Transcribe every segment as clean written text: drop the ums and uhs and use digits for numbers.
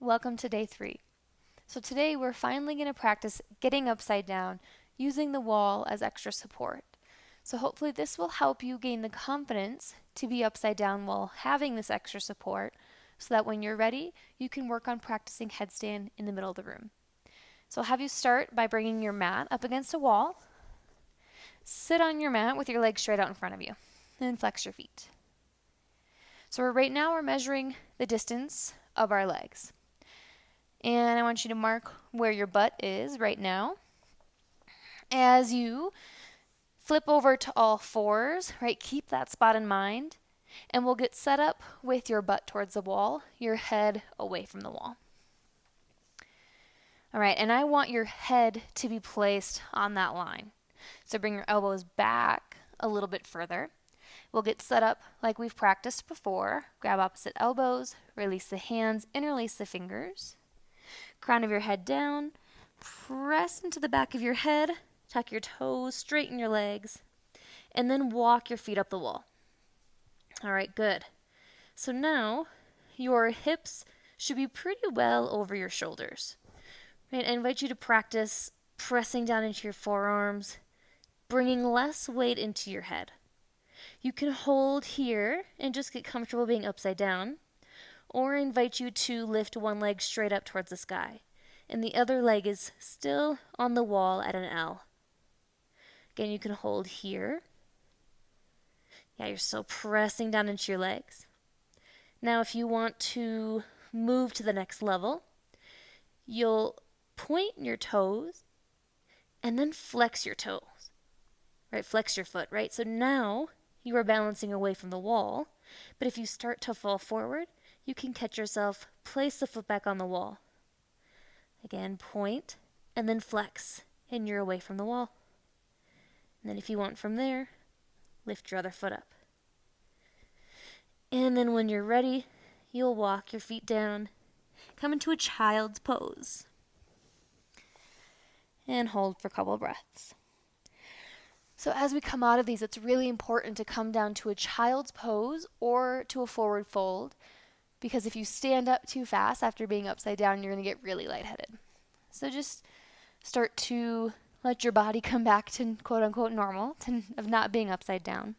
welcome to day 3. So today we're finally going to practice getting upside down using the wall as extra support. So hopefully this will help you gain the confidence to be upside down while having this extra support so that when you're ready, you can work on practicing headstand in the middle of the room. So I'll have you start by bringing your mat up against a wall. Sit on your mat with your legs straight out in front of you and flex your feet. So right now we're measuring the distance of our legs. And I want you to mark where your butt is right now. As you flip over to all fours, right, keep that spot in mind. And we'll get set up with your butt towards the wall, your head away from the wall. All right, and I want your head to be placed on that line. So bring your elbows back a little bit further. We'll get set up like we've practiced before. Grab opposite elbows, release the hands, interlace the fingers. Crown of your head down, press into the back of your head, tuck your toes, straighten your legs, and then walk your feet up the wall. All right, good. So now your hips should be pretty well over your shoulders. Right, I invite you to practice pressing down into your forearms, bringing less weight into your head. You can hold here and just get comfortable being upside down, or I invite you to lift one leg straight up towards the sky, and the other leg is still on the wall at an L. Again, you can hold here. Yeah, you're still pressing down into your legs. Now, if you want to move to the next level, you'll point your toes and then flex your toes, right? Flex your foot, right? So now you are balancing away from the wall, but if you start to fall forward, you can catch yourself, place the foot back on the wall. Again, point and then flex, and you're away from the wall. And then if you want from there, lift your other foot up. And then when you're ready, you'll walk your feet down, come into a child's pose, and hold for a couple of breaths. So as we come out of these, it's really important to come down to a child's pose or to a forward fold, because if you stand up too fast after being upside down, you're going to get really lightheaded. So just start to let your body come back to quote-unquote normal, of not being upside down.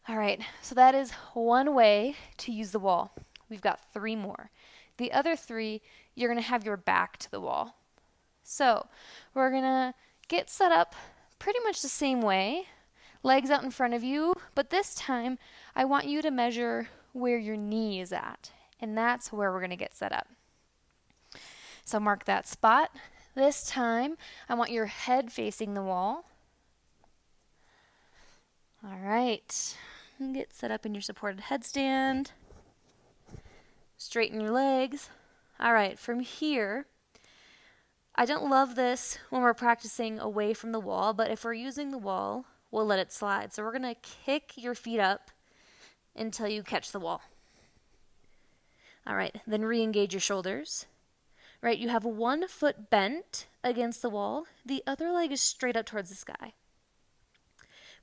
All right, so that is one way to use the wall. We've got 3 more. The other 3, you're going to have your back to the wall. So we're going to get set up pretty much the same way, legs out in front of you, but this time I want you to measure where your knee is at, and that's where we're going to get set up. So mark that spot. This time I want your head facing the wall. All right, and get set up in your supported headstand. Straighten your legs. All right, from here, I don't love this when we're practicing away from the wall, but if we're using the wall, we'll let it slide. So we're going to kick your feet up until you catch the wall. All right, then re-engage your shoulders. Right, you have one foot bent against the wall. The other leg is straight up towards the sky.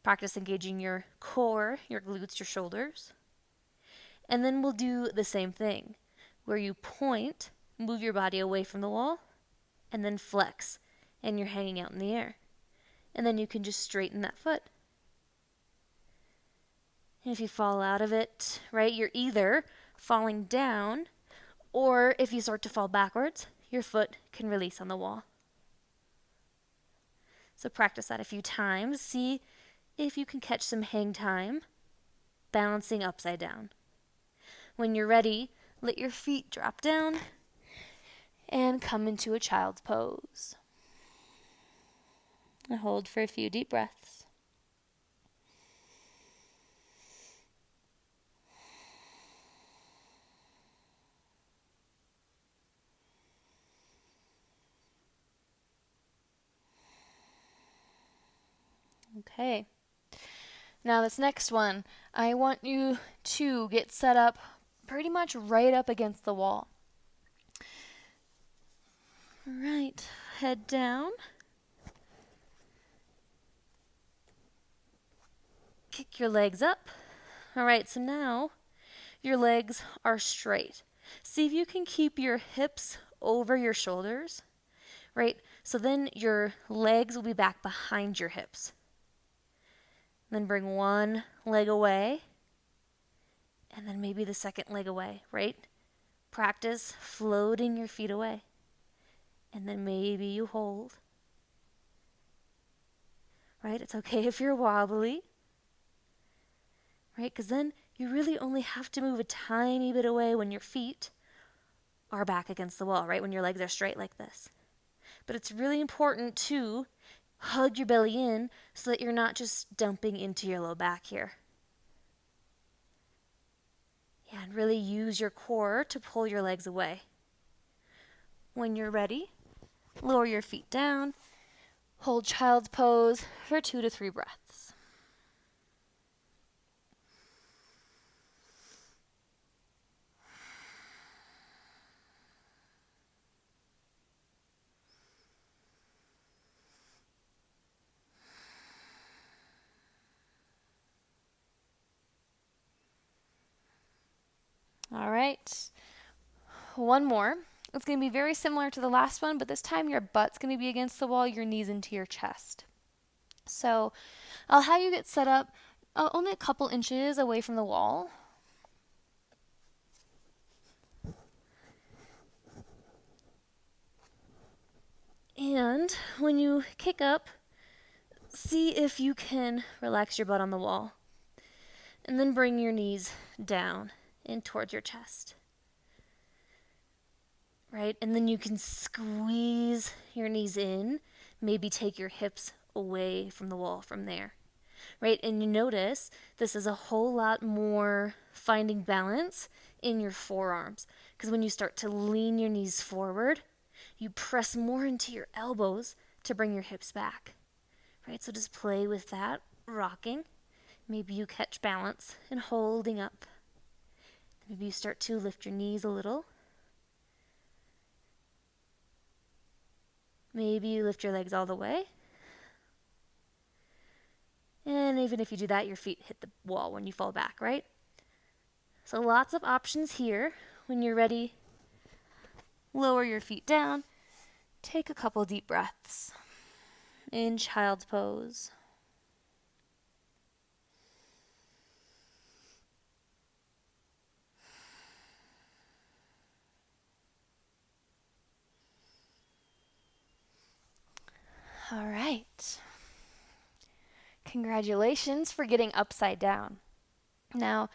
Practice engaging your core, your glutes, your shoulders. And then we'll do the same thing, where you point, move your body away from the wall, and then flex, and you're hanging out in the air. And then you can just straighten that foot. And if you fall out of it, right, you're either falling down, or if you start to fall backwards, your foot can release on the wall. So practice that a few times. See if you can catch some hang time, balancing upside down. When you're ready, let your feet drop down and come into a child's pose. And hold for a few deep breaths. Okay. Now this next one, I want you to get set up pretty much right up against the wall. All right, head down. Kick your legs up. All right, so now your legs are straight. See if you can keep your hips over your shoulders, right? So then your legs will be back behind your hips. Then bring one leg away, and then maybe the second leg away, right? Practice floating your feet away. And then maybe you hold, right? It's okay if you're wobbly, right? Because then you really only have to move a tiny bit away when your feet are back against the wall, right? When your legs are straight like this. But it's really important to hug your belly in so that you're not just dumping into your low back here. Yeah, and really use your core to pull your legs away. When you're ready, lower your feet down. Hold child's pose for 2 to 3 breaths. All right, one more. It's going to be very similar to the last one, but this time your butt's going to be against the wall, your knees into your chest. So I'll have you get set up only a couple inches away from the wall. And when you kick up, see if you can relax your butt on the wall. And then bring your knees down and towards your chest. Right? And then you can squeeze your knees in, maybe take your hips away from the wall from there. Right? And you notice this is a whole lot more finding balance in your forearms. Because when you start to lean your knees forward, you press more into your elbows to bring your hips back. Right? So just play with that, rocking. Maybe you catch balance and holding up. Maybe you start to lift your knees a little. Maybe you lift your legs all the way. And even if you do that, your feet hit the wall when you fall back, right? So lots of options here. When you're ready, lower your feet down. Take a couple deep breaths in child's pose. All right. Congratulations for getting upside down. Now,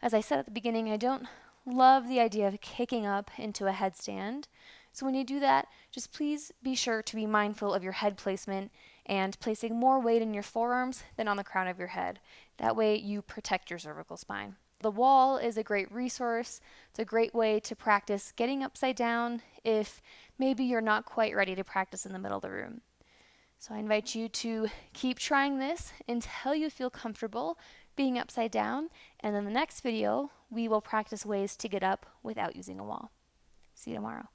as I said at the beginning, I don't love the idea of kicking up into a headstand. So when you do that, just please be sure to be mindful of your head placement and placing more weight in your forearms than on the crown of your head. That way you protect your cervical spine. The wall is a great resource. It's a great way to practice getting upside down if maybe you're not quite ready to practice in the middle of the room. So I invite you to keep trying this until you feel comfortable being upside down, and in the next video, we will practice ways to get up without using a wall. See you tomorrow.